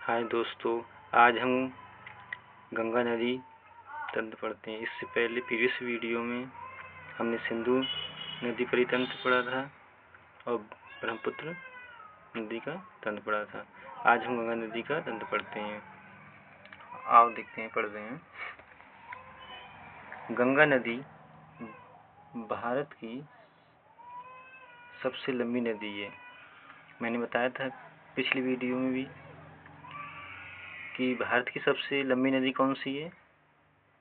हाय दोस्तों, आज हम गंगा नदी तंत्र पढ़ते हैं। इससे पहले प्रीवियस वीडियो में हमने सिंधु नदी परितंत्र पढ़ा था और ब्रह्मपुत्र नदी का तंत्र पढ़ा था। आज हम गंगा नदी का तंत्र पढ़ते हैं। आओ देखते हैं, पढ़ रहे हैं। गंगा नदी भारत की सबसे लंबी नदी है। मैंने बताया था पिछली वीडियो में भी कि भारत की सबसे लंबी नदी कौन सी है,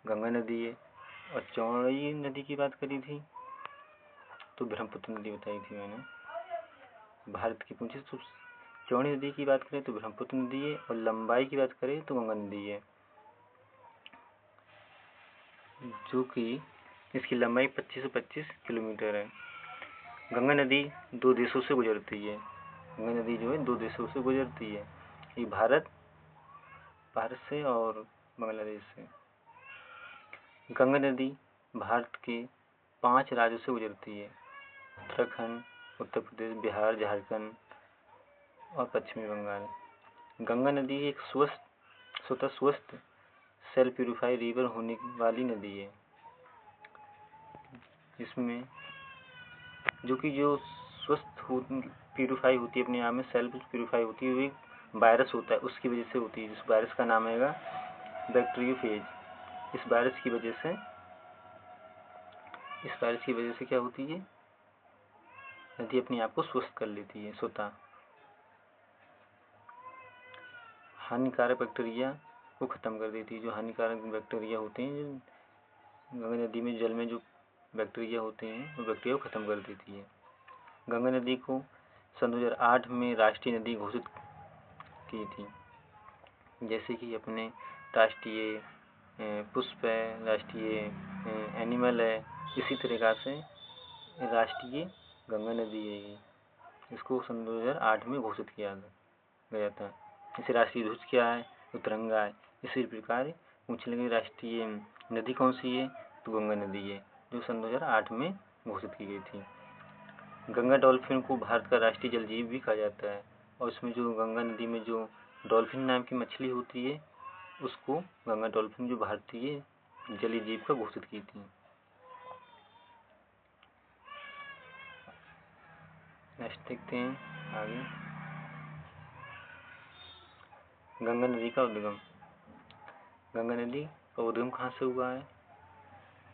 गंगा नदी है। और चौड़ी नदी की बात करी थी तो ब्रह्मपुत्र नदी बताई थी मैंने। भारत की पूछे तो चौड़ी नदी की बात करें तो ब्रह्मपुत्र नदी है, और लंबाई की बात करें तो गंगा नदी है, जो कि इसकी लंबाई 2525 किलोमीटर है। गंगा नदी दो देशों से गुजरती है। गंगा नदी जो है दो देशों से गुजरती है, एक भारत से और बांग्लादेश से। गंगा नदी भारत के 5 राज्यों से गुजरती है: उत्तराखंड, उत्तर प्रदेश, बिहार, झारखंड और पश्चिमी बंगाल। गंगा नदी एक स्वतः स्वस्थ सेल्फ प्यूरिफाई रिवर होने वाली नदी है, जिसमें जो स्वस्थ प्यूरिफाई होती है, अपने आप में सेल्फ प्यूरिफाई होती है, वो वायरस होता है उसकी वजह से होती है, जिस वायरस का नाम है बैक्टीरियोफेज। इस वायरस की वजह से क्या होती है, नदी अपने आप को स्वस्थ कर लेती है स्वतः। हानिकारक बैक्टीरिया को ख़त्म कर देती है। जो हानिकारक बैक्टीरिया होते हैं, जो गंगा नदी में जल में जो बैक्टीरिया होते हैं, वो बैक्टीरिया को ख़त्म कर देती है। गंगा नदी को सन 2008 में राष्ट्रीय नदी घोषित की थी। जैसे कि अपने राष्ट्रीय पुष्प है, राष्ट्रीय एनिमल है, इसी तरीक़ा से राष्ट्रीय गंगा नदी है ये। इसको सन 2008 में घोषित किया गया था। जैसे राष्ट्रीय ध्वज क्या है, तो तिरंगा है। इसी प्रकार पूछ लेंगे राष्ट्रीय नदी कौन सी है, तो गंगा नदी है, जो सन 2008 में घोषित की गई थी। गंगा डॉल्फिन को भारत का राष्ट्रीय जल जीव भी कहा जाता है, और इसमें जो गंगा नदी में जो डॉल्फिन नाम की मछली होती है, उसको गंगा डॉल्फिन जो भारतीय जलीय जीव का घोषित की थी। नेक्स्ट देखते हैं आगे। गंगा नदी का उद्गम। गंगा नदी का उद्गम कहाँ से हुआ है,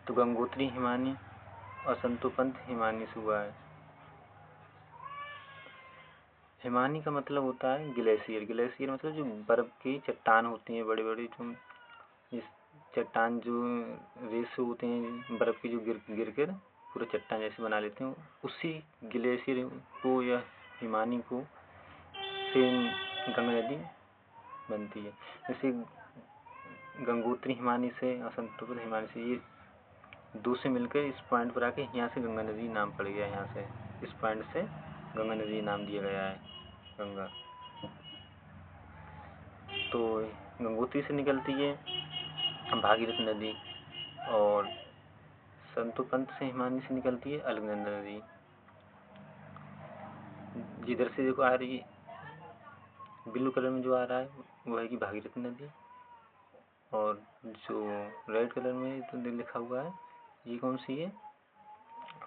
तो गंगोत्री हिमानी और संतोपंत हिमानी से हुआ है। हिमानी का मतलब होता है ग्लेशियर। ग्लेशियर मतलब जो बर्फ़ की चट्टान होती हैं, बड़े बड़े जो इस चट्टान जो रेत से होते हैं, बर्फ़ की जो गिर कर पूरा चट्टान जैसे बना लेते हैं, उसी ग्लेशियर को या हिमानी को से गंगा नदी बनती है। जैसे गंगोत्री हिमानी से और संतोपंत हिमानी से, ये दो से मिलकर इस पॉइंट पर आके यहाँ से गंगा नदी नाम पड़ गया। यहाँ से इस पॉइंट से गंगा नदी नाम दिया गया है गंगा। तो गंगोत्री से निकलती है भागीरथी नदी, और संतोपंत से हिमानी से निकलती है अलकनंदा नदी। जिधर से देखो आ रही है ब्लू कलर में जो आ रहा है वो है कि भागीरथी नदी, और जो रेड कलर में तो लिखा हुआ है ये कौन सी है,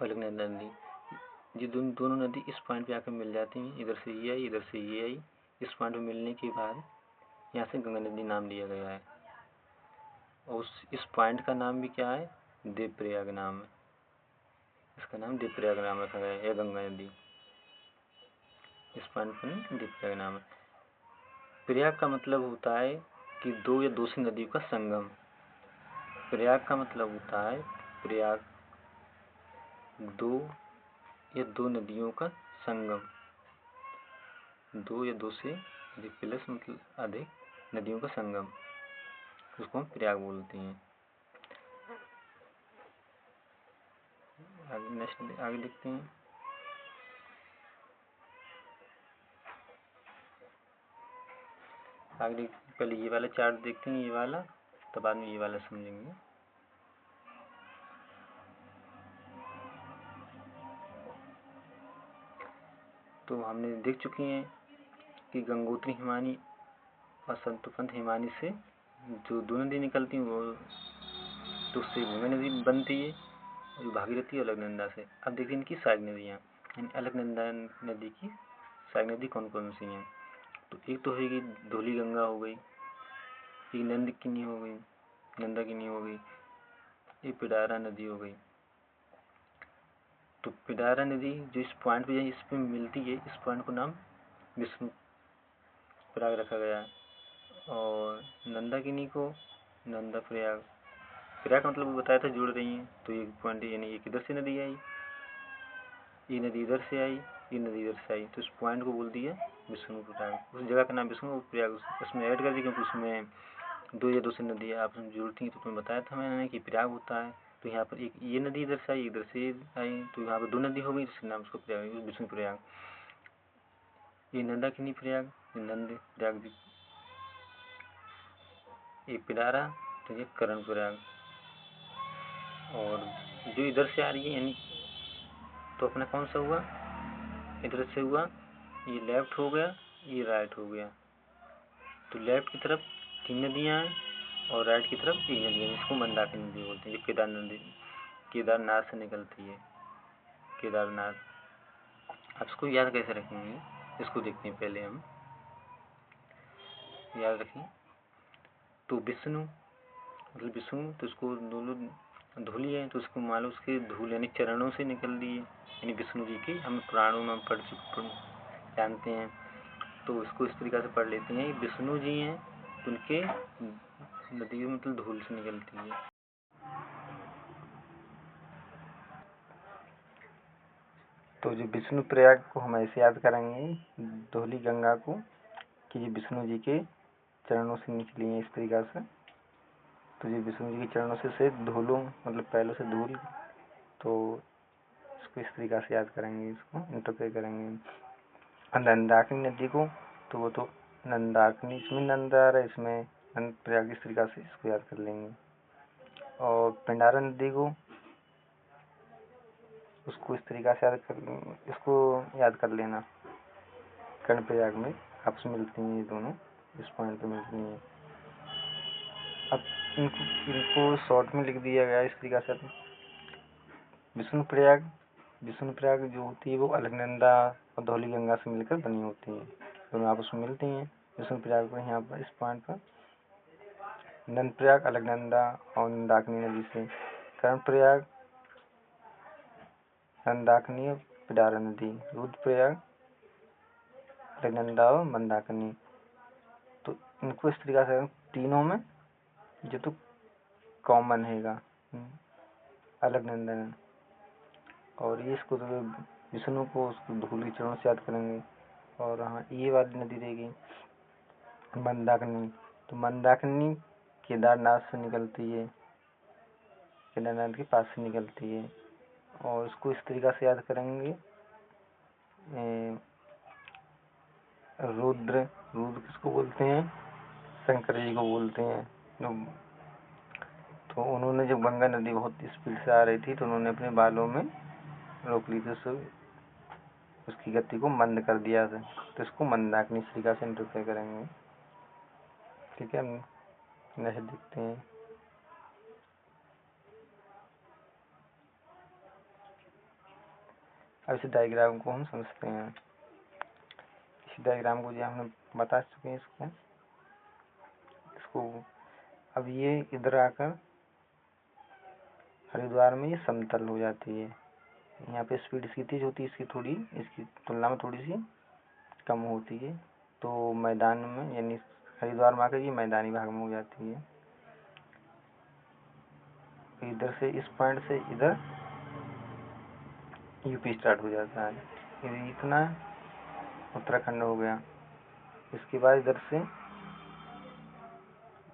अलकनंदा नदी। ये दोनों नदी इस पॉइंट पे आकर मिल जाती हैं। इधर से ये आई, इधर से ये आई। इस पॉइंट पे मिलने के बाद यहाँ से गंगा नदी नाम लिया गया है, और इस पॉइंट का नाम भी क्या है, देवप्रयाग नाम है। इसका नाम देवप्रयाग नाम रखा गया है, गंगा नदी। इस पॉइंट पर देवप्रयाग नाम है। प्रयाग का मतलब होता है कि दो या दो से नदियों का संगम। प्रयाग का मतलब होता है प्रयाग दो या दो नदियों का संगम। दो या दो से अधिक प्लस मतलब अधिक नदियों का संगम, उसको हम प्रयाग बोलते हैं। आगे देखते हैं। आगे पहले ये वाला चार्ट देखते हैं, ये वाला, तो बाद में ये वाला समझेंगे। तो हमने देख चुके हैं कि गंगोत्री हिमानी और सतपंथ हिमानी से जो दो नदी निकलती हैं वो, तो उससे गंगा नदी बनती है, जो भागीरथी और अलकनंदा से। अब देखिए इनकी सहायक नदियाँ, अलकनंदा नदी की सहायक नदी कौन कौन सी हैं। तो एक तो होगी धौली गंगा हो गई, एक नंदकिनी हो गई, नंदाकिनी हो गई, एक पिडारा नदी हो गई। तो पिडारा नदी जो इस पॉइंट पे इस पे मिलती है, इस पॉइंट को नाम विष्णु प्रयाग रखा गया है। और नंदाकिनी को नंदा प्रयाग, प्रयाग मतलब वो बताया था जुड़ रही हैं, तो एक पॉइंट यानी एक इधर से नदी आई, ये नदी इधर से आई, ये नदी इधर से आई, तो इस पॉइंट को बोल दिया विष्णु प्रयाग। उस जगह का नाम विष्णु प्रयाग उसमें ऐड कर दिया, क्योंकि उसमें दो या दो से नदी आपस में जुड़ती हैं। तो तुम्हें बताया था मैंने कि प्रयाग होता है। तो यहाँ पर एक ये नदी इधर से आई, इधर से आई, तो यहाँ पर दो नदी हो गई, जिसके नाम उसको प्रयाग, विष्णु प्रयाग। ये नंदाकिनी प्रयाग, नंद प्रयाग, ये पिडारा, तो ये करण प्रयाग। और जो इधर से आ रही है यानी, तो अपना कौन सा हुआ, इधर से हुआ, ये लेफ्ट हो गया, ये राइट हो गया। तो लेफ्ट की तरफ 3 नदियाँ हैं और राइट की तरफ 3 नदियाँ, जिसको मंदाकिनी नदी बोलते हैं। ये केदारनाथ से निकलती है, केदारनाथ। अब इसको याद कैसे रखेंगे, इसको देखते हैं पहले हम। याद रखें तो विष्णु मतलब विष्णु, तो उसको दोनों धूली है, तो उसको मान लो उसके धूल यानी चरणों से निकल रही है, यानी विष्णु जी की हम पुराणों में पढ़ जानते हैं। तो इसको इस तरीक़ा से पढ़ लेते हैं, विष्णु जी हैं उनके नदी मतलब धूल से निकलती है। तो जो विष्णु प्रयाग को हम ऐसे याद करेंगे धौली गंगा को, कि ये विष्णु जी के चरणों से निकली है इस तरीक़ा से। तो ये विष्णु जी के चरणों से धूलों मतलब पैरों से धूल, तो इसको इस तरीक़ा से याद करेंगे, इसको इंटरप्रेट करेंगे। नंदाकिनी नदी को, तो वो तो नंदाकिनी, इसमें नंदा है, इसमें नंद प्रयाग, इस तरीक़ा से इसको याद कर लेंगे। और पिंडारा नदी को, उसको इस तरीक़ा से इसको याद कर लेना। कर्ण प्रयाग में आपस में मिलती हैं ये दोनों, इस पॉइंट पे मिलती हैं। अब इनको शॉर्ट में लिख दिया गया इस तरीक़ा से। विष्णु प्रयाग जो होती है वो अलकनंदा और धौली गंगा से मिलकर बनी होती है, दोनों आपस में मिलती हैं। विष्णु प्रयाग पर यहाँ पर इस पॉइंट पर नंद प्रयाग अलकनंदा और नंदाकिनी नदी से, कर्ण प्रयाग नंदाकिनी और पिडारा नदी, रुद्रप्रयाग अलकनंदा और मंदाकिनी। तो इनको इस तरीक़ा से तीनों में जो तो कॉमन हैगा अलकनंदा। और ये इसको तो विष्णु को उसको धूल के चरणों से याद करेंगे। और हाँ ये वाली नदी रहेगी मंदाकिनी, तो मंदाकिनी केदारनाथ से निकलती है, केदारनाथ के पास से निकलती है। और इसको इस तरीक़ा से याद करेंगे रुद्र किसको बोलते हैं, शंकर जी को बोलते हैं। तो उन्होंने जब गंगा नदी बहुत स्पीड से आ रही थी, तो उन्होंने अपने बालों में रोक ली थी, उसकी गति को मंद कर दिया था। तो इसको मंदाकिनी तरीक़ा से इंटरप्रेट करेंगे। ठीक है, नेक्स्ट देखते हैं। अब इस डायग्राम को हम समझते हैं। इस डायग्राम को जो हमने बता चुके हैं इसको अब ये इधर आकर हरिद्वार में ये समतल हो जाती है। यहाँ पे स्पीड इसकी तेज होती है, इसकी तुलना में थोड़ी सी कम होती है। तो मैदान में यानी हरिद्वार में आकर ये मैदानी भाग में हो जाती है। इधर से इस पॉइंट से इधर यूपी स्टार्ट हो जाता है, ये इतना उत्तराखंड हो गया। इसके बाद इधर से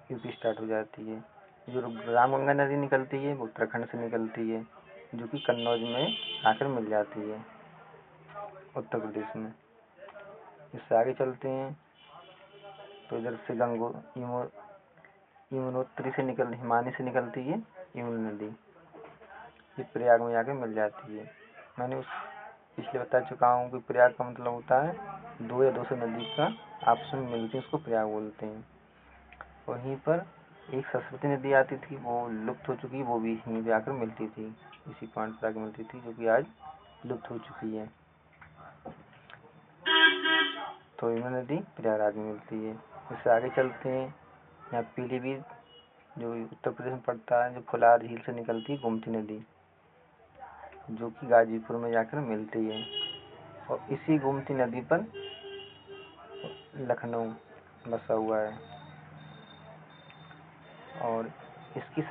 यूपी स्टार्ट हो जाती है। जो रामगंगा नदी निकलती है वो उत्तराखंड से निकलती है, जो कि कन्नौज में आकर मिल जाती है उत्तर प्रदेश में। इससे आगे चलते हैं तो इधर से यमुनोत्री से हिमानी से निकलती है यमुना नदी, ये प्रयाग में आके मिल जाती है। मैंने पिछले बता चुका हूँ कि प्रयाग का मतलब होता है दो या दो से नदी का आपस में मिलती है, उसको प्रयाग बोलते हैं। वहीं पर एक सरस्वती नदी आती थी, वो लुप्त हो चुकी, वो भी यहीं पे आकर मिलती थी, इसी पॉइंट पर आकर मिलती थी, जो कि आज लुप्त हो चुकी है। तो यमुना नदी प्रयागराज में मिलती है। इससे आगे चलते हैं, यहाँ पीलीभीत जो उत्तर प्रदेश में पड़ता है, जो फुलार झील से निकलती है गोमती नदी, जो कि गाजीपुर में जाकर मिलती है। और इसी गोमती नदी पर लखनऊ बसा हुआ है। और इसकी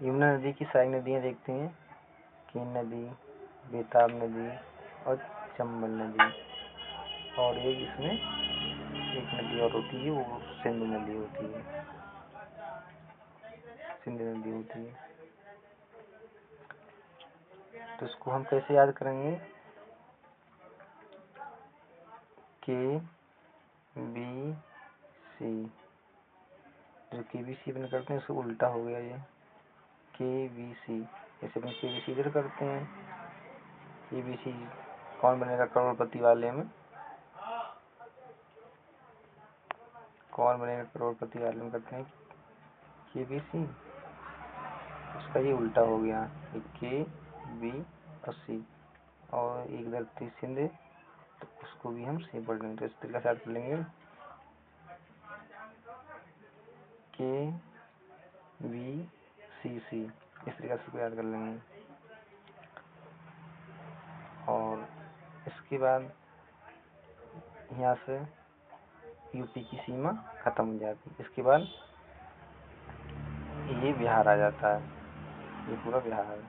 यमुना नदी की सारी नदियाँ देखते हैं, केन नदी, बेताब नदी और चंबल नदी। और इसमें एक नदी और होती है, वो सिंधु नदी होती है, सिंधु नदी होती है। तो इसको हम कैसे याद करेंगे? के बी सी, जो के बी सी अपन करते हैं उसको उल्टा हो गया ये, के बी सी। जैसे अपन के बी सी इधर करते हैं, के बी सी कौन बनेगा करोड़पति वाले में? कौन बनेगा करोड़पति वाले में करते हैं के बी सी, उसका ये उल्टा हो गया, के बी और सी। और एक धरती सिंध, तो उसको भी हम सी पढ़ लेंगे। तो इस तरीके से याद कर लेंगे, के बी सी सी, इस तरीके से याद कर लेंगे। और इसके बाद यहाँ से यूपी की सीमा खत्म हो जाती है। इसके बाद ये बिहार आ जाता है, ये पूरा बिहार है।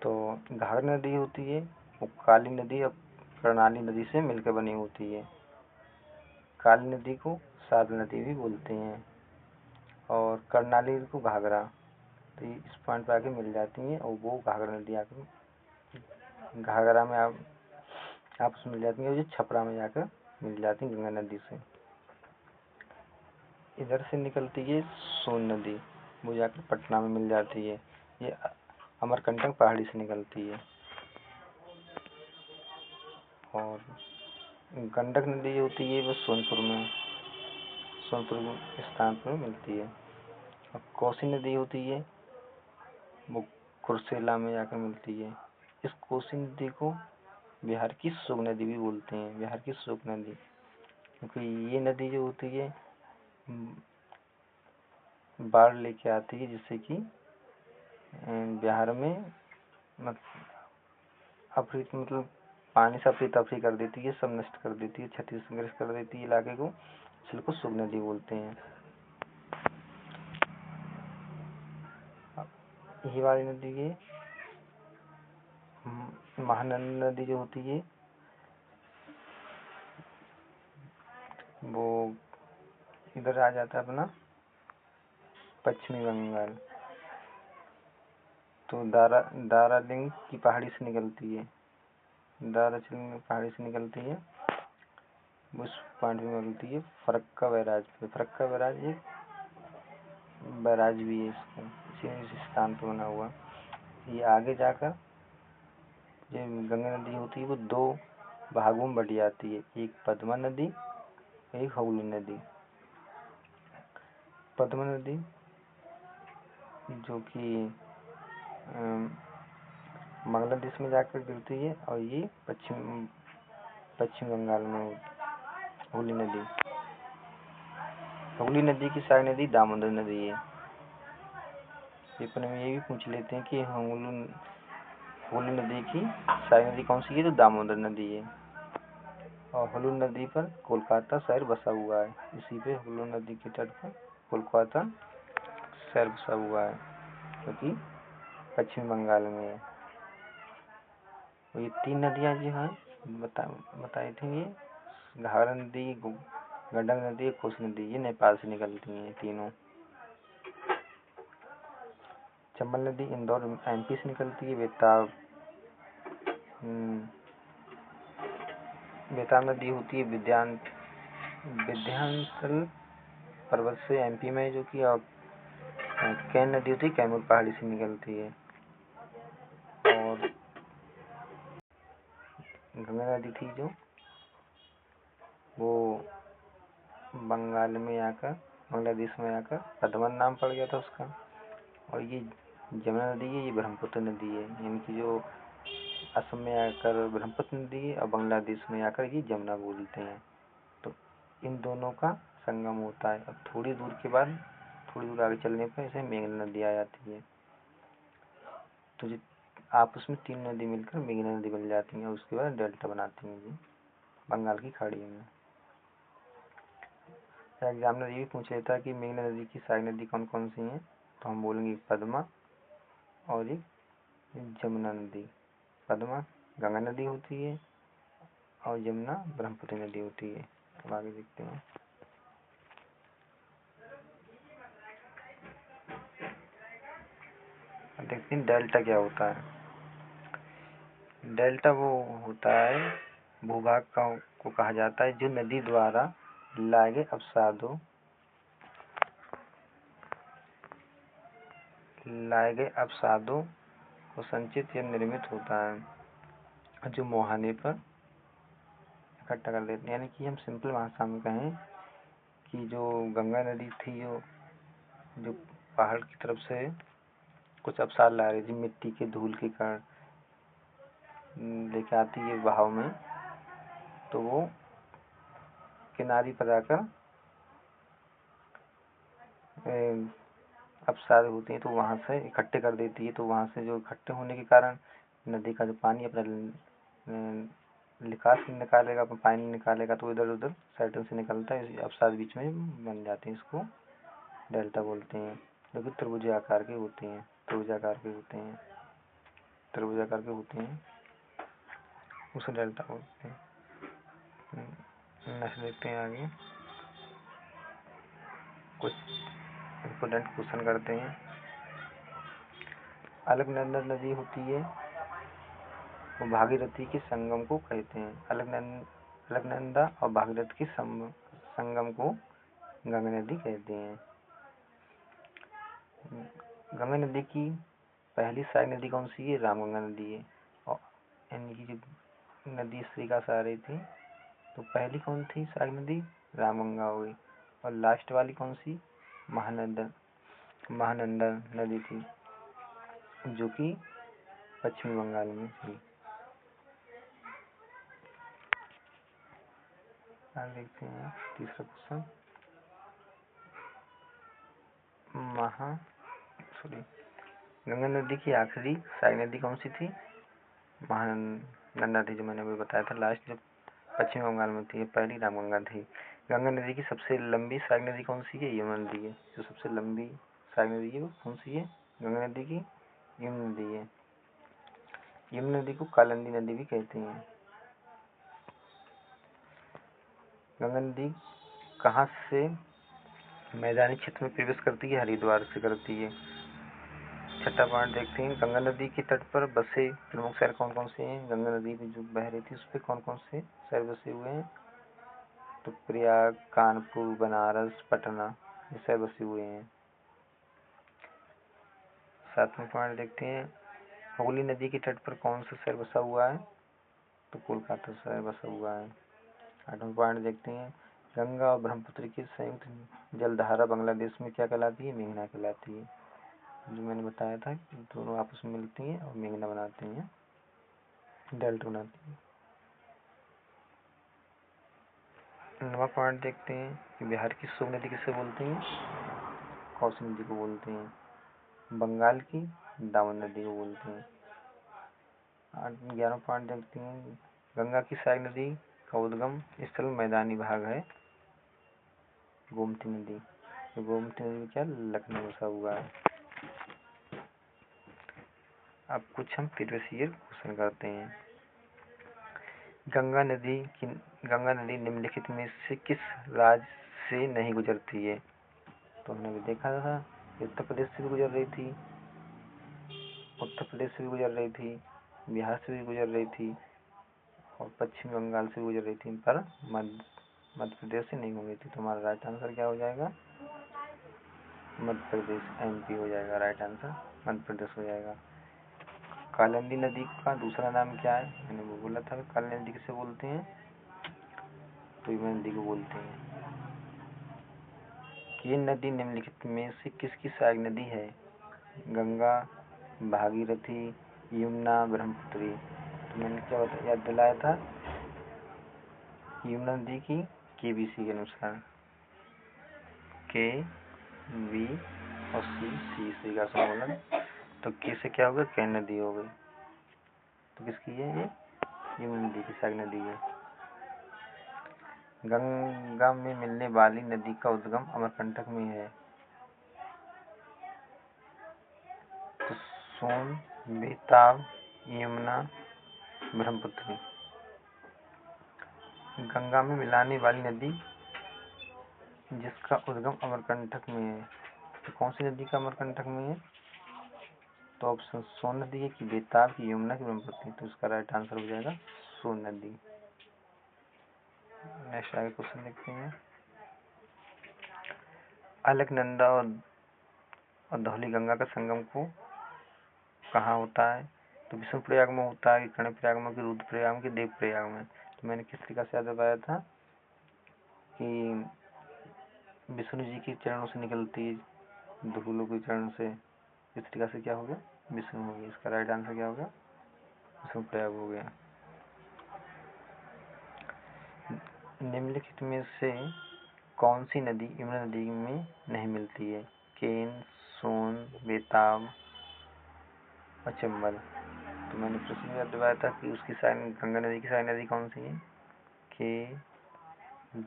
तो घाघरा नदी होती है, वो काली नदी और कर्णाली नदी से मिलकर बनी होती है। काली नदी को सात नदी भी बोलते हैं और कर्णाली को घाघरा। तो इस पॉइंट पर आके मिल जाती हैं और वो घाघरा नदी आकर घाघरा में आपस में मिल जाती हैं, और ये छपरा में जाकर मिल जाती हैं गंगा नदी से। इधर से निकलती है सोन नदी, वो जाकर पटना में मिल जाती है। ये अमरकंटक पहाड़ी से निकलती है। और गंडक नदी होती है वो सोनपुर स्थान पर मिलती है। और कोसी नदी होती है वो कुर्सेला में जाकर मिलती है। इस कोसी नदी को बिहार की शुक नदी भी बोलते हैं, बिहार की शुक नदी, क्योंकि ये नदी जो होती है बाढ़ लेके आती है, जिससे कि बिहार में मतलब पानी से अफरी तफरी कर देती है, सब नष्ट कर देती है, क्षतिग्रस्त कर देती है इलाके को, इसको शुक नदी बोलते हैं। यही वाली नदी है महानंदा नदी जो होती है वो इधर आ जाता है अपना पश्चिमी बंगाल। तो दार्जिलिंग की पहाड़ी से निकलती है, दार्जिलिंग पहाड़ी से निकलती है, उस पॉइंट में मिलती है फरक्का बैराज पे। फरक्का बैराज एक बैराज भी है, इसको इसी स्थान पर बना हुआ। ये आगे जाकर जो गंगा नदी होती है वो दो भागों में बट जाती है, एक पद्मा नदी, एक हुगली नदी। पद्मा नदी जो कि बांग्लादेश में जाकर गिरती है, और ये पश्चिम बंगाल में हुगली नदी की सहायक नदी दामोदर नदी है। पेपर में ये भी पूछ लेते हैं कि हुगली नदी की सहायक नदी कौन सी है, तो दामोदर नदी है। और हुगली नदी पर कोलकाता शहर बसा हुआ है, इसी पे हुगली नदी के तट पर कोलकाता शहर बसा हुआ है, क्योंकि पश्चिम बंगाल में है। ये तीन नदियाँ जो हैं बताई थी, ये घाघरा नदी, गंडक नदी, कोसी नदी, ये नेपाल से निकलती हैं तीनों। चंबल नदी इंदौर एमपी से निकलती है। बेताब नदी होती है विंध्याचल पर्वत से एमपी में, जो कि केन नदी होती है कैमूर पहाड़ी से निकलती है। और गंगा नदी थी जो, वो बंगाल में आकर, बांग्लादेश में आकर पद्मा नाम पड़ गया था उसका। और ये जमुना नदी है, ये ब्रह्मपुत्र नदी है, यानी कि जो असम में आकर ब्रह्मपुत्र नदी है और बांग्लादेश में आकर ये जमुना बोलते हैं। तो इन दोनों का संगम होता है। और थोड़ी दूर के बाद, थोड़ी दूर आगे चलने पर इसे मेघना नदी आ जाती है। तो जो आपस में तीन नदी मिलकर मेघना नदी बन जाती हैं और उसके बाद डेल्टा बनाती हैं ये बंगाल की खाड़ी में। एग्जामिनर ये भी पूछ लेता है कि मेघना नदी की सहायक नदी कौन कौन सी हैं, तो हम बोलेंगे पद्मा और एक जमुना नदी। पद्मा गंगा नदी होती है और जमुना ब्रह्मपुत्र नदी होती है। अब आगे देखते हैं। देखते हैं डेल्टा क्या होता है। डेल्टा वो होता है भूभाग को कहा जाता है जो नदी द्वारा लाए गए अवसादों को संचित या निर्मित होता है, जो मुहाने पर इकट्ठा कर देते हैं। यानी कि हम सिंपल भाषा में कहें कि जो गंगा नदी थी, जो पहाड़ की तरफ से कुछ अवसाद ला रही थी, मिट्टी के धूल के कारण लेके आती है बहाव में, तो वो किनारे पर आकर अवसाद होते हैं तो वहाँ से इकट्ठे कर देती है। तो वहाँ से जो इकट्ठे होने के कारण नदी का जो पानी अपना निकास निकालेगा, पानी निकालेगा तो इधर उधर साइडों से निकलता है, अवसाद बीच में बन जाते हैं। इसको डेल्टा बोलते हैं, जो कि त्रिभुजाकार के होते हैं। उसे डेल्टा बोलते हैं। नेक्स्ट देखते हैं आगे, कुछ इम्पोर्टेंट क्वेश्चन करते हैं। अलकनंदा नदी होती है वो भागीरथी के संगम को कहते हैं। अलकनंदा और भागीरथी के संगम को गंगा नदी कहते हैं। गंगा नदी की पहली सहायक नदी कौन सी है? रामगंगा नदी है। और यानी कि जो नदी श्री का सहारे थी, तो पहली कौन थी सहायक नदी? रामगंगा हो गई। और लास्ट वाली कौन सी? महानंदा नदी थी, जो कि पश्चिमी बंगाल में थी। आगे देखते हैं तीसरा क्वेश्चन। गंगा नदी की आखिरी सहायक नदी कौन सी थी? महानंदा थी, जो मैंने अभी बताया था लास्ट, जो पश्चिम बंगाल में थी। पहली रामगंगा थी। गंगा नदी की सबसे लंबी सहायक नदी कौन सी है? यमुना नदी है। जो सबसे लंबी सहायक नदी है वो कौन सी है? गंगा नदी की यमुना नदी है। यमुना नदी को कालिंदी नदी भी कहते हैं। गंगा नदी कहाँ से मैदानी क्षेत्र में प्रवेश करती है? हरिद्वार से करती है। छठा पॉइंट देखते हैं, गंगा नदी के तट पर बसे प्रमुख शहर कौन कौन से हैं? गंगा नदी में जो बह रही थी उस पर कौन कौन से शहर बसे हुए हैं? तो प्रयाग, कानपुर, बनारस, पटना, ये शहर बसे हुए हैं। सातवां पॉइंट देखते हैं, हुगली नदी के तट पर कौन सा शहर बसा हुआ है? तो कोलकाता शहर बसा हुआ है। आठवां पॉइंट देखते हैं, गंगा और ब्रह्मपुत्र की संयुक्त जलधारा बांग्लादेश में क्या कहलाती है? मेघना कहलाती है। जो मैंने बताया था कि दोनों आपस में मिलती हैं और मेघना बनाती हैं, डेल्टा बनाती हैं। 9वां पॉइंट देखते हैं कि बिहार की सोन नदी किसे बोलते हैं? कोसी नदी को बोलते हैं। बंगाल की दामन नदी को बोलते हैं। 11वां पॉइंट देखते हैं, गंगा की सहायक नदी का उद्गम स्थल मैदानी भाग है, गोमती नदी। तो गोमती नदी क्या लखनऊ बसा हुआ है। अब कुछ हम प्रीवियस ईयर क्वेश्चन करते हैं। गंगा नदी निम्नलिखित में से किस राज्य से नहीं गुजरती है? तो हमने भी देखा था, उत्तर प्रदेश से भी गुजर रही थी, बिहार से भी गुजर रही थी और पश्चिम बंगाल से गुजर रही थी, पर मध्य प्रदेश से नहीं घूमी थी। तो हमारा राइट आंसर क्या हो जाएगा? मध्य प्रदेश, MP हो जाएगा। राइट आंसर मध्य प्रदेश हो जाएगा। कालिंदी नदी का दूसरा नाम क्या है? मैंने वो बोला था, कालिंदी नदी किसे बोलते हैं? तो यमुना नदी को बोलते हैं। ये नदी निम्नलिखित में से किसकी सहायक नदी है? गंगा, भागीरथी, यमुना, ब्रह्मपुत्री। तो मैंने क्या याद दिलाया था? यमुना नदी की KBC के अनुसार, K, B और C का सम्मेलन। तो K से क्या होगा? कैन नदी हो गई। तो किसकी है ये? यमुना नदी की सहायक नदी है। गंगा में मिलने वाली नदी का उद्गम अमरकंटक में है। तो सोन, बेताब, यमुना, ब्रह्मपुत्री। गंगा में मिलाने वाली नदी जिसका उद्गम अमरकंटक में है, तो कौन सी नदी का अमरकंटक में है? तो ऑप्शन सोन नदी है कि बेताब की, यमुना की, ब्रह्मपुत्री। तो इसका राइट आंसर हो जाएगा सोन नदी। नेक्स्ट आगे क्वेश्चन देखते हैं। अलकनंदा और धौलीगंगा का संगम को कहाँ होता है? तो विष्णुप्रयाग में होता है कि कर्णप्रयाग में कि रुद्रप्रयाग में कि देवप्रयाग में? तो मैंने किस तरीके से याद बताया था कि विष्णु जी के चरणों से निकलती है, धूलों के चरण से, इस तरीके से क्या हो गया? विष्णु हो गया। इसका राइट आंसर क्या होगा? विष्णुप्रयाग हो गया। निम्नलिखित में से कौन सी नदी यमुना नदी में नहीं मिलती है? केन, सोन, बेताब और चंबल। तो मैंने प्रश्न में बताया था कि उसकी सहायक गंगा नदी की सहायक नदी कौन सी है?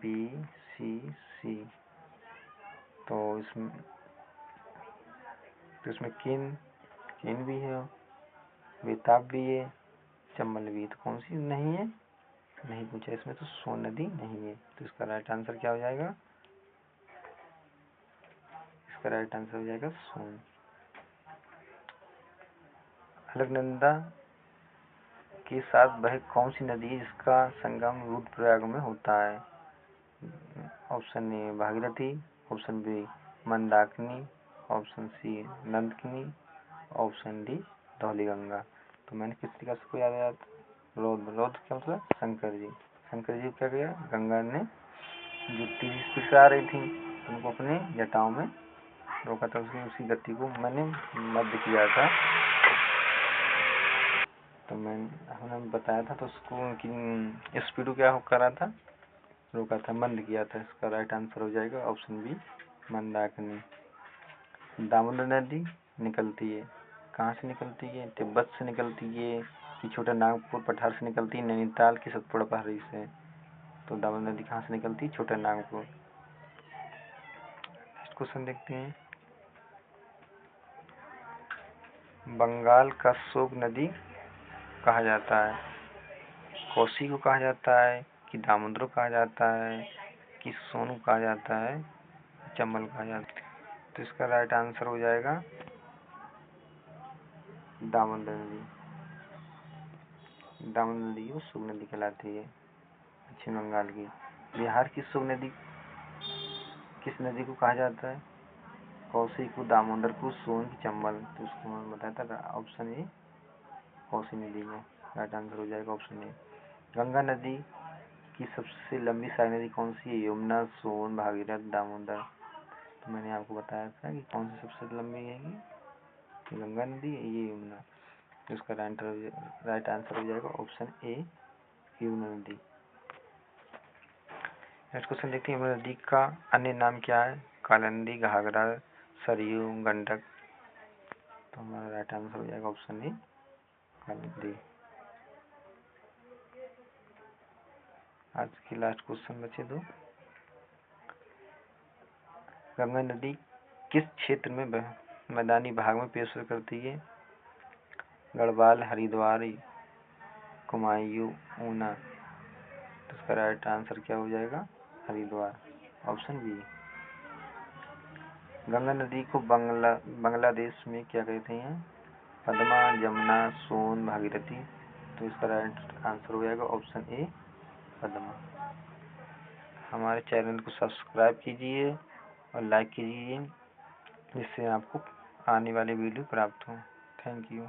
KBCC। तो इसमें केन भी है, बेताब भी है, चंबल भी है। तो कौन सी नहीं है? नहीं पूछा इसमें, तो सोन नदी नहीं है। तो इसका राइट आंसर क्या हो जाएगा? इसका राइट आंसर हो जाएगा सोन। अलकनंदा के साथ वह कौन सी नदी है जिसका संगम रुद्रप्रयाग में होता है? Option A Bhagirathi, option B Mandakini, option C Nandakini, option D Dhauliganga. तो मैंने किस तरीके से को याद रौद्र क्या मतलब? शंकर जी क्या किया? गंगा ने जो तेज स्पीड से आ रही थी उनको अपने जटाओं में रोका था। उसकी गति को मैंने मध्य किया था। तो हमने बताया था, तो उसको उनकी स्पीड को क्या करा था? रोका था, मंद किया था। इसका राइट आंसर हो जाएगा ऑप्शन बी मंदाकिनी। दामोदर नदी निकलती है, कहाँ से निकलती है? तिब्बत से निकलती है कि छोटा नागपुर पठार से निकलती है, नैनीताल की सतपुड़ा पहाड़ी से? तो दामोदर नदी कहाँ से निकलती है? छोटा नागपुर। नेक्स्ट क्वेश्चन देखते हैं। बंगाल का शोक नदी कहा जाता है? कोसी को कहा जाता है कि दामोदर को कहा जाता है कि सोन को कहा जाता है, चंबल कहा जाता है? तो इसका राइट आंसर हो जाएगा दामोदर नदी। दामोदर नदी वो शोक नदी कहलाती है पश्चिम बंगाल की। बिहार की शोक नदी किस नदी को कहा जाता है? कोसी को, दामोदर को, सोन की, चंबल? तो उसको मैंने बताया था ऑप्शन ए कोसी नदी को। राइट आंसर हो जाएगा ऑप्शन ए। गंगा नदी की सबसे लंबी सहायक नदी कौन सी है? यमुना, सोन, भागीरथ, दामोदर? तो मैंने आपको बताया था कि कौन सी सबसे लंबी है? गंगा नदी है, ये यमुना। तो इसका राइट आंसर हो जाएगा ऑप्शन ए यमुना नदी। नेक्स्ट क्वेश्चन देखते हैं। यमुना नदी का अन्य नाम क्या है? कालिंदी, घाघरा, सरयू, गंडक? तो हमारा राइट आंसर हो जाएगा ऑप्शन ए कालिंदी। आज की लास्ट क्वेश्चन बचे दो। गंगा नदी किस क्षेत्र में मैदानी भाग में प्रवेश करती है? गढ़वाल, हरिद्वार, कुमायूं, ऊना? तो इसका राइट आंसर क्या हो जाएगा? Haridwar, option B. गंगा नदी को बांग्लादेश में क्या कहते हैं? पद्मा, जमुना, सोन, भागीरथी? तो इसका राइट आंसर हो जाएगा ऑप्शन ए पद्मा। हमारे चैनल को सब्सक्राइब कीजिए और लाइक कीजिए जिससे आपको आने वाले वीडियो प्राप्त हो। Thank you.